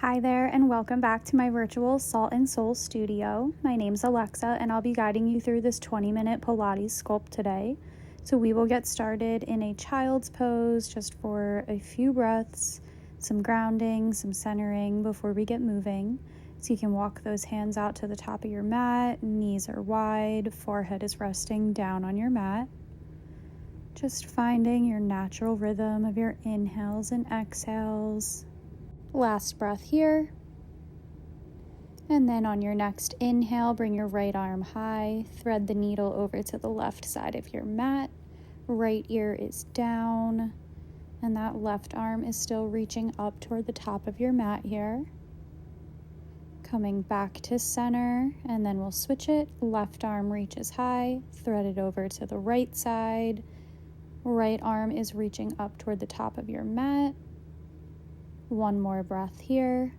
Hi there, and welcome back to my virtual Salt and Soul studio. My name's Alexa, and I'll be guiding you through this 20-minute Pilates sculpt today. So we will get started in a child's pose just for a few breaths, some grounding, some centering before we get moving. So you can walk those hands out to the top of your mat, knees are wide, forehead is resting down on your mat. Just finding your natural rhythm of your inhales and exhales. Last breath here. And then on your next inhale, bring your right arm high, thread the needle over to the left side of your mat. Right ear is down, and that left arm is still reaching up toward the top of your mat here. Coming back to center, and then we'll switch it. Left arm reaches high, thread it over to the right side. Right arm is reaching up toward the top of your mat. One more breath here.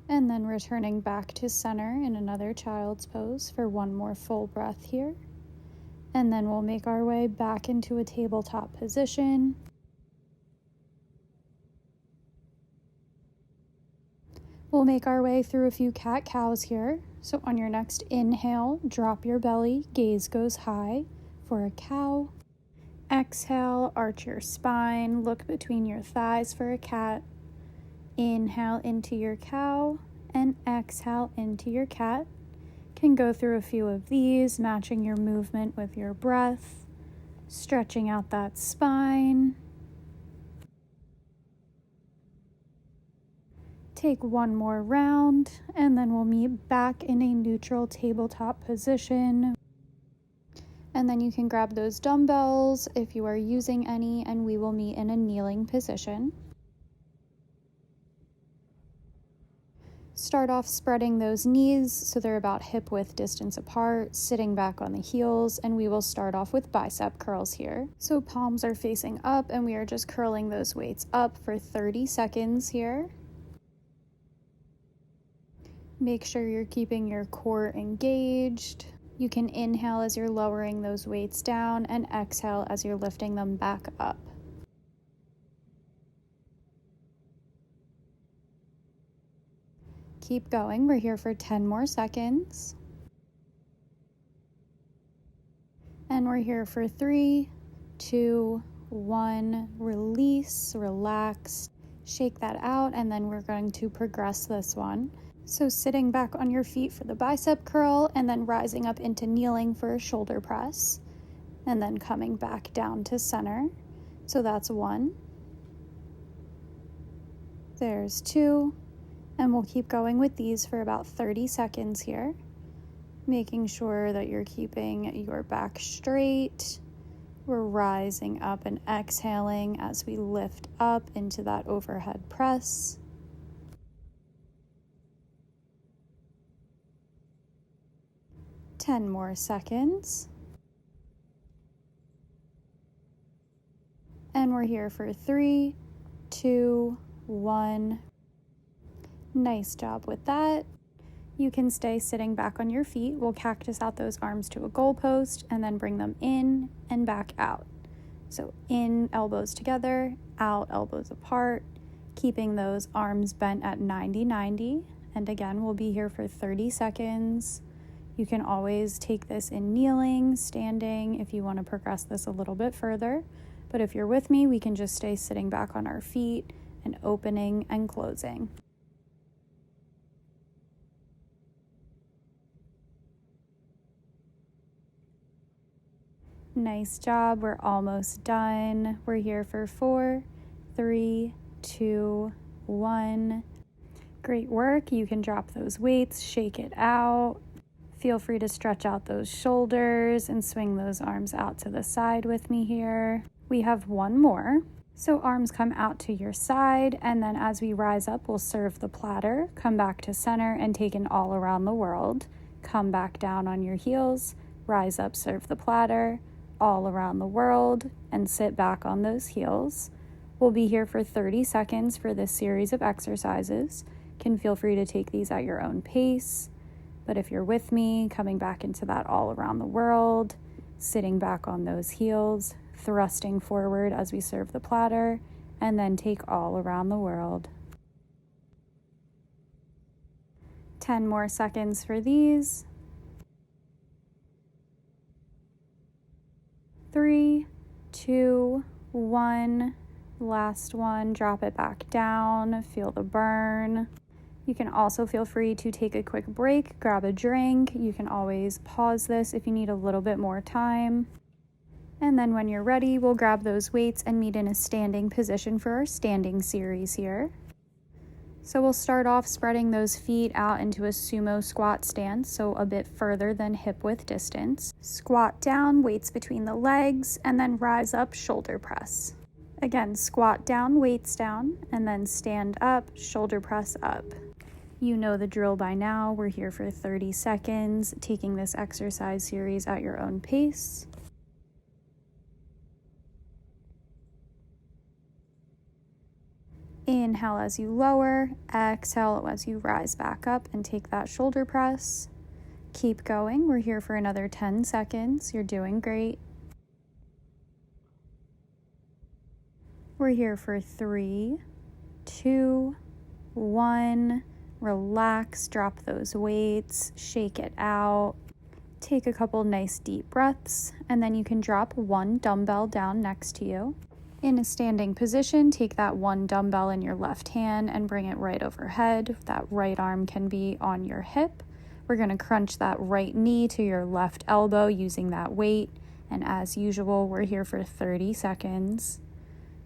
And then returning back to center in another child's pose for one more full breath here. And then we'll make our way back into a tabletop position. We'll make our way through a few cat-cows here. So on your next inhale, drop your belly, gaze goes high for a cow. Exhale, arch your spine, look between your thighs for a cat. Inhale into your cow and exhale into your cat. Can go through a few of these, matching your movement with your breath, stretching out that spine. Take one more round, and then we'll meet back in a neutral tabletop position. And then you can grab those dumbbells if you are using any, and we will meet in a kneeling position. Start off spreading those knees so they're about hip width distance apart, sitting back on the heels, and we will start off with bicep curls here. So palms are facing up, and we are just curling those weights up for 30 seconds here. Make sure you're keeping your core engaged. You can inhale as you're lowering those weights down and exhale as you're lifting them back up. Keep going. We're here for 10 more seconds. And we're here for 3, 2, 1. Release, relax, shake that out, and then we're going to progress this one. So sitting back on your feet for the bicep curl, and then rising up into kneeling for a shoulder press, and then coming back down to center. So that's 1. There's 2, and we'll keep going with these for about 30 seconds here, making sure that you're keeping your back straight. We're rising up and exhaling as we lift up into that overhead press. 10 more seconds. And we're here for 3, 2, 1. Nice job with that. You can stay sitting back on your feet. We'll cactus out those arms to a goalpost and then bring them in and back out. So in, elbows together, out, elbows apart, keeping those arms bent at 90-90. And again, we'll be here for 30 seconds. You can always take this in kneeling, standing, if you want to progress this a little bit further. But if you're with me, we can just stay sitting back on our feet and opening and closing. Nice job. We're almost done. We're here for 4, 3, 2, 1. Great work. You can drop those weights, shake it out. Feel free to stretch out those shoulders and swing those arms out to the side with me here. We have one more. So arms come out to your side, and then as we rise up, we'll serve the platter, come back to center, and take an all around the world. Come back down on your heels, rise up, serve the platter, all around the world, and sit back on those heels. We'll be here for 30 seconds for this series of exercises. Can feel free to take these at your own pace. But if you're with me, coming back into that all around the world, sitting back on those heels, thrusting forward as we serve the platter, and then take all around the world. 10 more seconds for these. 3, 2, 1. Last one, drop it back down, feel the burn. You can also feel free to take a quick break, grab a drink. You can always pause this if you need a little bit more time. And then when you're ready, we'll grab those weights and meet in a standing position for our standing series here. So we'll start off spreading those feet out into a sumo squat stance, so a bit further than hip width distance. Squat down, weights between the legs, and then rise up, shoulder press. Again, squat down, weights down, and then stand up, shoulder press up. You know the drill by now. We're here for 30 seconds, taking this exercise series at your own pace. Inhale as you lower, exhale as you rise back up and take that shoulder press. Keep going. We're here for another 10 seconds. You're doing great. We're here for 3, 2, 1. Relax, drop those weights, shake it out. Take a couple nice deep breaths, and then you can drop one dumbbell down next to you. In a standing position, take that one dumbbell in your left hand and bring it right overhead. That right arm can be on your hip. We're going to crunch that right knee to your left elbow using that weight. And as usual, we're here for 30 seconds.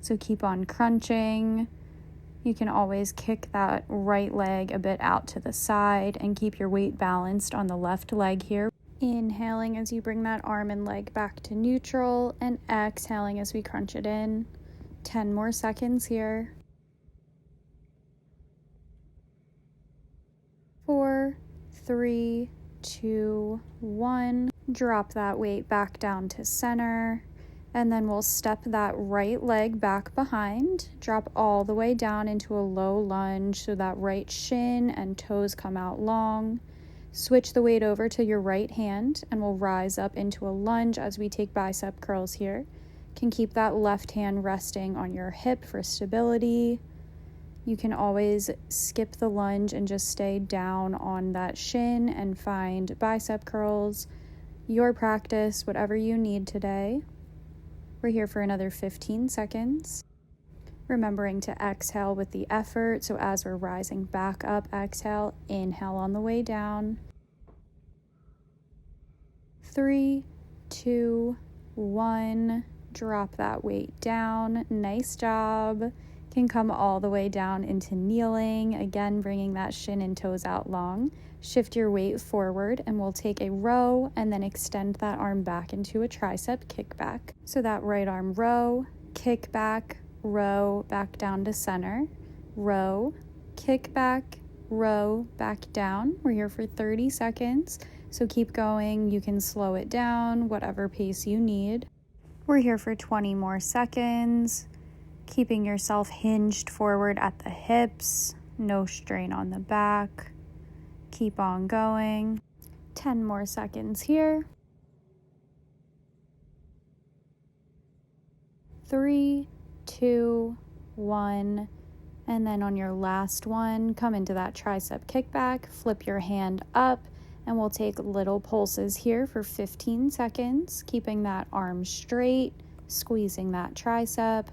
So keep on crunching. You can always kick that right leg a bit out to the side and keep your weight balanced on the left leg here. Inhaling as you bring that arm and leg back to neutral, and exhaling as we crunch it in. 10 more seconds here. 4, 3, 2, 1. Drop that weight back down to center. And then we'll step that right leg back behind, drop all the way down into a low lunge so that right shin and toes come out long. Switch the weight over to your right hand and we'll rise up into a lunge as we take bicep curls here. Can keep that left hand resting on your hip for stability. You can always skip the lunge and just stay down on that shin and find bicep curls. Your practice, whatever you need today. We're here for another 15 seconds. Remembering to exhale with the effort. So as we're rising back up, exhale, inhale on the way down. 3, 2, 1. Drop that weight down. Nice job. Can come all the way down into kneeling. Again, bringing that shin and toes out long. Shift your weight forward and we'll take a row and then extend that arm back into a tricep kickback. So that right arm row, kick back, row, back down to center, row, kick back, row, back down. We're here for 30 seconds. So keep going. You can slow it down, whatever pace you need. We're here for 20 more seconds. Keeping yourself hinged forward at the hips, no strain on the back. Keep on going. 10 more seconds here. 3, 2, 1. And then on your last one, come into that tricep kickback, flip your hand up, and we'll take little pulses here for 15 seconds, keeping that arm straight, squeezing that tricep.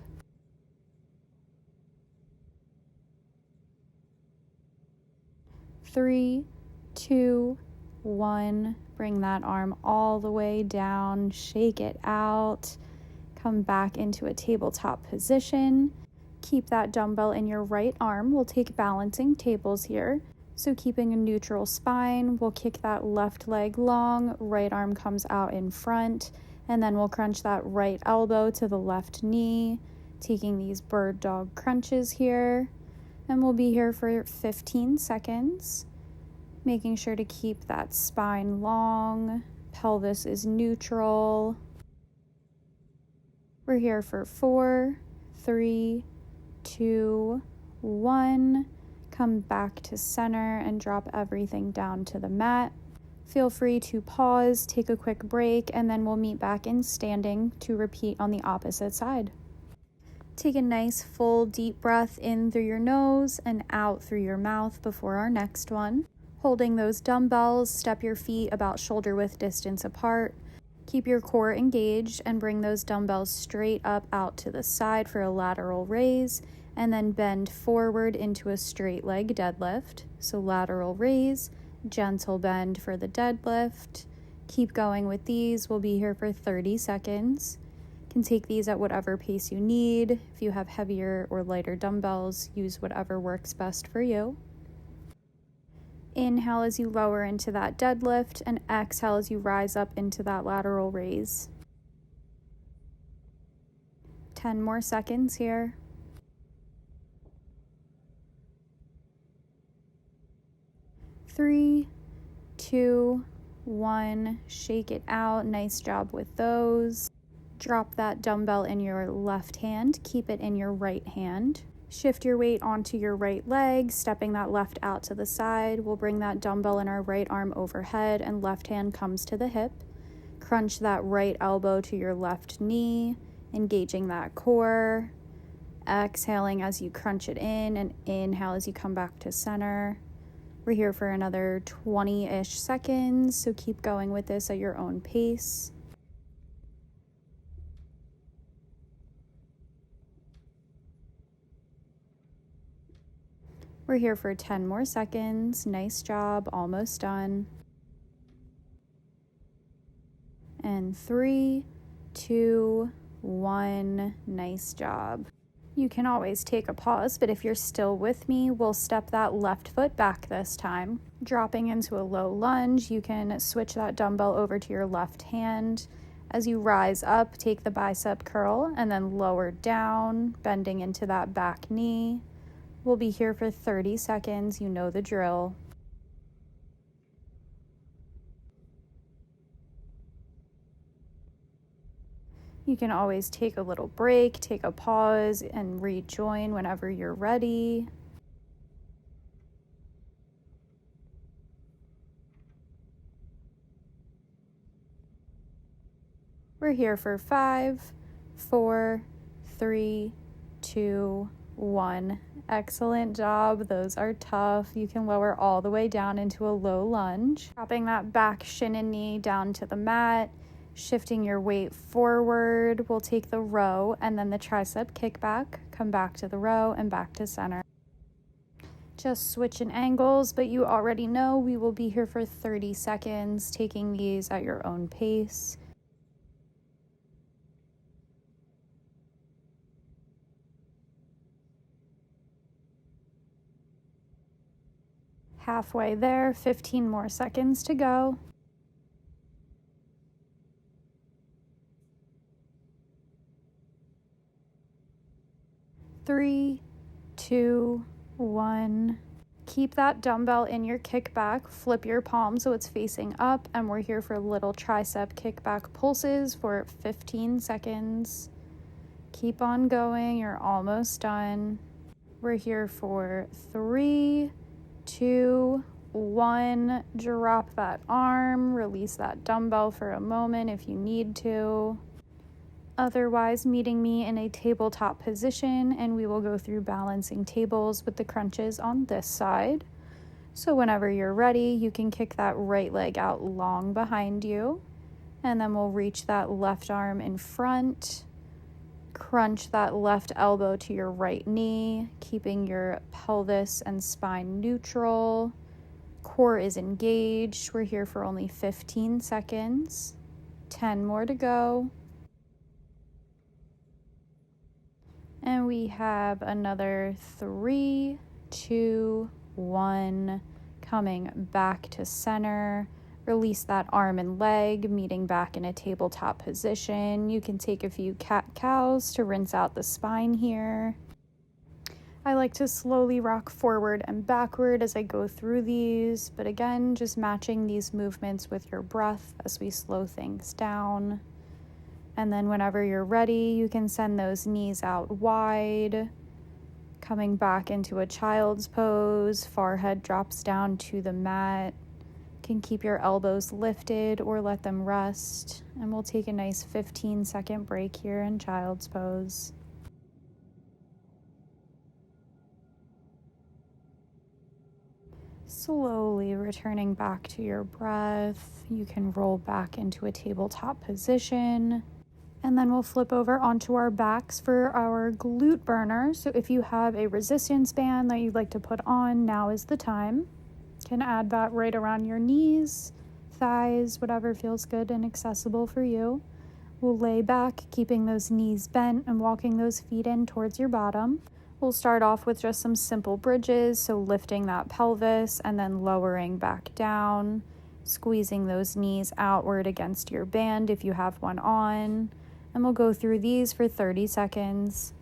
3, 2, 1. Bring that arm all the way down, shake it out. Come back into a tabletop position. Keep that dumbbell in your right arm. We'll take balancing tables here. So keeping a neutral spine, we'll kick that left leg long, right arm comes out in front, and then we'll crunch that right elbow to the left knee, taking these bird dog crunches here. And we'll be here for 15 seconds, making sure to keep that spine long, pelvis is neutral. We're here for 4, 3, 2, 1. Come back to center and drop everything down to the mat. Feel free to pause, take a quick break, and then we'll meet back in standing to repeat on the opposite side. Take a nice full deep breath in through your nose and out through your mouth before our next one. Holding those dumbbells, step your feet about shoulder width distance apart. Keep your core engaged and bring those dumbbells straight up out to the side for a lateral raise, and then bend forward into a straight leg deadlift. So lateral raise, gentle bend for the deadlift. Keep going with these. We'll be here for 30 seconds. You can take these at whatever pace you need. If you have heavier or lighter dumbbells, use whatever works best for you. Inhale as you lower into that deadlift, and exhale as you rise up into that lateral raise. 10 more seconds here. 3, 2, 1, shake it out. Nice job with those. Drop that dumbbell in your left hand, keep it in your right hand. Shift your weight onto your right leg, stepping that left out to the side. We'll bring that dumbbell in our right arm overhead and left hand comes to the hip. Crunch that right elbow to your left knee, engaging that core. Exhaling as you crunch it in, and inhale as you come back to center. We're here for another 20-ish seconds, so keep going with this at your own pace. We're here for 10 more seconds. Nice job, almost done. And 3, 2, 1, nice job. You can always take a pause, but if you're still with me, we'll step that left foot back this time. Dropping into a low lunge, you can switch that dumbbell over to your left hand. As you rise up, take the bicep curl and then lower down, bending into that back knee. We'll be here for 30 seconds. You know the drill. You can always take a little break, take a pause, and rejoin whenever you're ready. We're here for 5, 4, 3, 2, 1. Excellent job. Those are tough. You can lower all the way down into a low lunge. Dropping that back shin and knee down to the mat. Shifting your weight forward. We'll take the row and then the tricep kickback. Come back to the row and back to center. Just switching angles, but you already know we will be here for 30 seconds, taking these at your own pace. Halfway there, 15 more seconds to go. 3, 2, 1. Keep that dumbbell in your kickback. Flip your palm so it's facing up, and we're here for little tricep kickback pulses for 15 seconds. Keep on going. You're almost done. We're here for 3, 2, 1. Drop that arm. Release that dumbbell for a moment if you need to. Otherwise, meeting me in a tabletop position, and we will go through balancing tables with the crunches on this side. So whenever you're ready, you can kick that right leg out long behind you, and then we'll reach that left arm in front. Crunch that left elbow to your right knee, keeping your pelvis and spine neutral. Core is engaged. We're here for only 15 seconds. 10 more to go. And we have another 3, 2, 1. Coming back to center. Release that arm and leg, meeting back in a tabletop position. You can take a few cat-cows to rinse out the spine here. I like to slowly rock forward and backward as I go through these, but again, just matching these movements with your breath as we slow things down. And then whenever you're ready, you can send those knees out wide, coming back into a child's pose. Forehead drops down to the mat. can keep your elbows lifted or let them rest. And we'll take a nice 15-second break here in child's pose. Slowly returning back to your breath. You can roll back into a tabletop position. And then we'll flip over onto our backs for our glute burner. So if you have a resistance band that you'd like to put on, now is the time. You can add that right around your knees, thighs, whatever feels good and accessible for you. We'll lay back, keeping those knees bent and walking those feet in towards your bottom. We'll start off with just some simple bridges, so lifting that pelvis and then lowering back down, squeezing those knees outward against your band if you have one on. And we'll go through these for 30 seconds,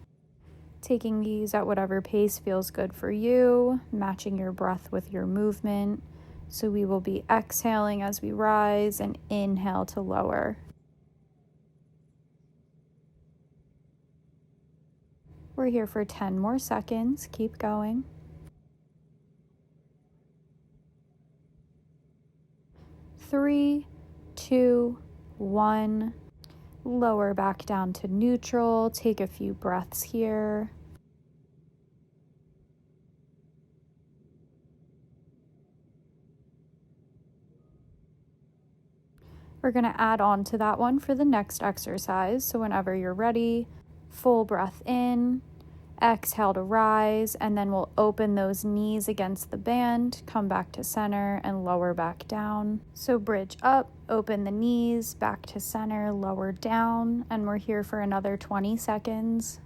taking these at whatever pace feels good for you, matching your breath with your movement. So we will be exhaling as we rise and inhale to lower. We're here for 10 more seconds. Keep going. 3, 2, 1. Lower back down to neutral. Take a few breaths here. We're going to add on to that one for the next exercise. So whenever you're ready, full breath in, exhale to rise, and then we'll open those knees against the band, come back to center and lower back down. So bridge up, open the knees, back to center, lower down, and we're here for another 20 seconds.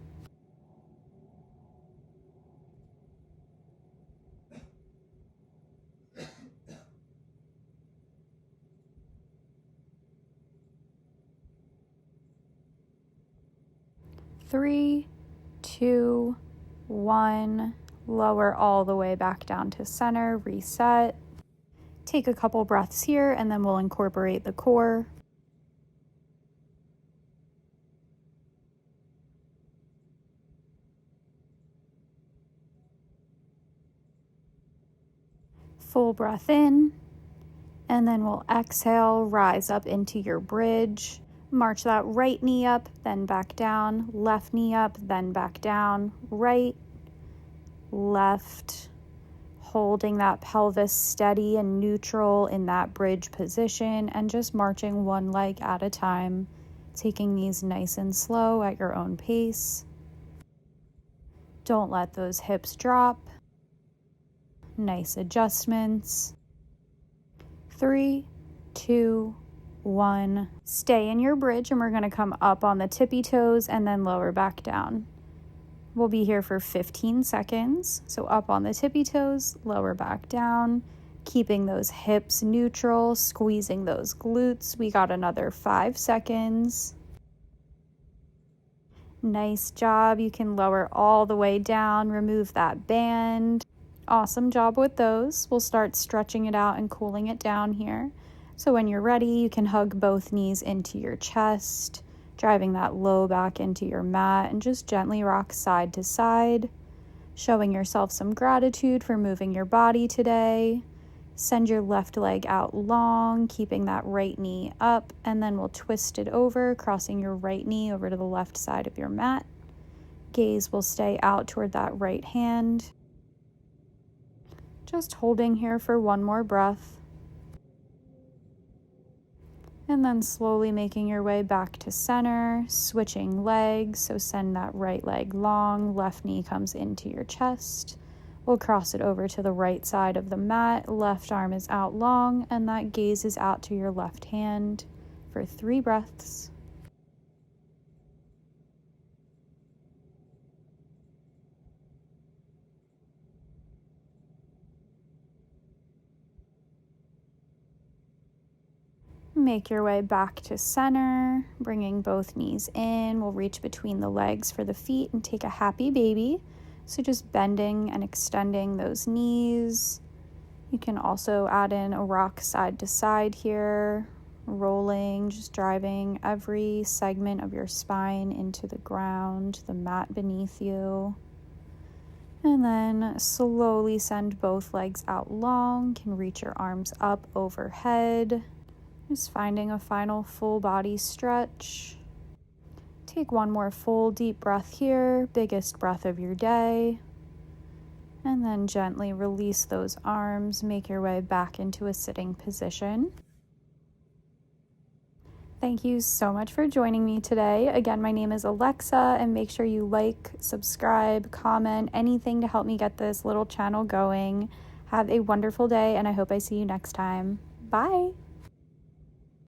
Three, 2, 1. Lower all the way back down to center, reset. Take a couple breaths here and then we'll incorporate the core. Full breath in, and then we'll exhale, rise up into your bridge. March that right knee up, then back down, left knee up, then back down, right, left, holding that pelvis steady and neutral in that bridge position, and just marching one leg at a time, taking these nice and slow at your own pace. Don't let those hips drop. Nice adjustments. 3, 2, 1. Stay in your bridge, and we're going to come up on the tippy toes and then lower back down. We'll be here for 15 seconds. So up on the tippy toes, lower back down, keeping those hips neutral, squeezing those glutes. We got another 5 seconds. Nice job. You can lower all the way down, remove that band. Awesome job with those. We'll start stretching it out and cooling it down here. So when you're ready, you can hug both knees into your chest, driving that low back into your mat, and just gently rock side to side, showing yourself some gratitude for moving your body today. Send your left leg out long, keeping that right knee up, and then we'll twist it over, crossing your right knee over to the left side of your mat. Gaze will stay out toward that right hand. Just holding here for one more breath. And then slowly making your way back to center, switching legs. So send that right leg long, left knee comes into your chest. We'll cross it over to the right side of the mat. Left arm is out long, and that gaze is out to your left hand for 3 breaths. Make your way back to center, bringing both knees in. We'll reach between the legs for the feet and take a happy baby. So just bending and extending those knees. You can also add in a rock side to side here, rolling, just driving every segment of your spine into the ground, the mat beneath you. And then slowly send both legs out long. You can reach your arms up overhead. Just finding a final full body stretch. Take one more full deep breath here, biggest breath of your day. And then gently release those arms, make your way back into a sitting position. Thank you so much for joining me today. Again, my name is Alexa, and make sure you like, subscribe, comment, anything to help me get this little channel going. Have a wonderful day, and I hope I see you next time. Bye.